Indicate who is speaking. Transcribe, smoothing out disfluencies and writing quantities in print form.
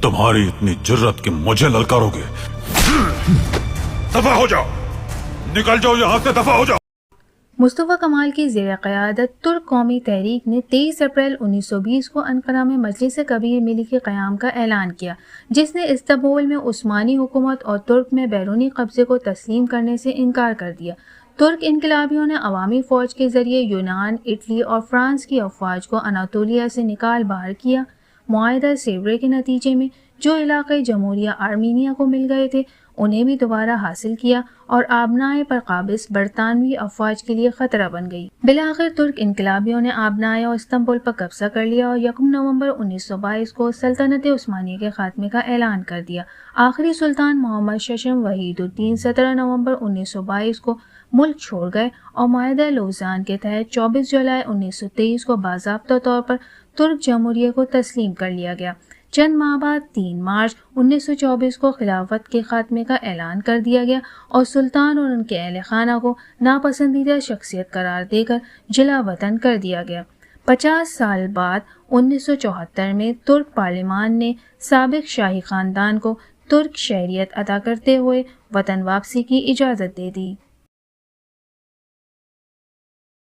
Speaker 1: تمہاری اتنی جرت کہ مجھے للکارو گے؟ دفع ہو جاؤ، نکل جاؤ یہاں سے، دفع ہو جاؤ۔
Speaker 2: مصطفیٰ کمال کی زیر قیادت ترک قومی تحریک نے 23 اپریل 1920 کو انقرہ میں مجلس کبیر ملی کے قیام کا اعلان کیا، جس نے استنبول میں عثمانی حکومت اور ترک میں بیرونی قبضے کو تسلیم کرنے سے انکار کر دیا۔ ترک انقلابیوں نے عوامی فوج کے ذریعے یونان، اٹلی اور فرانس کی افواج کو اناطولیہ سے نکال باہر کیا۔ معاہدہ سیورے کے نتیجے میں جو علاقے جمہوریہ آرمینیا کو مل گئے تھے انہیں بھی دوبارہ حاصل کیا اور آبنائے پر قابض برطانوی افواج کے لیے خطرہ بن گئی۔ بالآخر ترک انقلابیوں نے آبنائے اور استنبول پر قبضہ کر لیا اور 1 نومبر 1922 کو سلطنت عثمانیہ کے خاتمے کا اعلان کر دیا۔ آخری سلطان محمد ششم وحید الدین 17 نومبر 1922 کو ملک چھوڑ گئے اور معاہدہ لوزان کے تحت 24 جولائی 1923 کو باضابطہ طور پر ترک جمہوریہ کو تسلیم کر لیا گیا۔ چند ماہ بعد 3 مارچ 1924 کو خلافت کے خاتمے کا اعلان کر دیا گیا اور سلطان اور ان کے اہل خانہ کو ناپسندیدہ شخصیت قرار دے کر جلا وطن کر دیا گیا۔ 50 سال بعد 1974 میں ترک پارلیمان نے سابق شاہی خاندان کو ترک شہریت عطا کرتے ہوئے وطن واپسی کی اجازت دے دی۔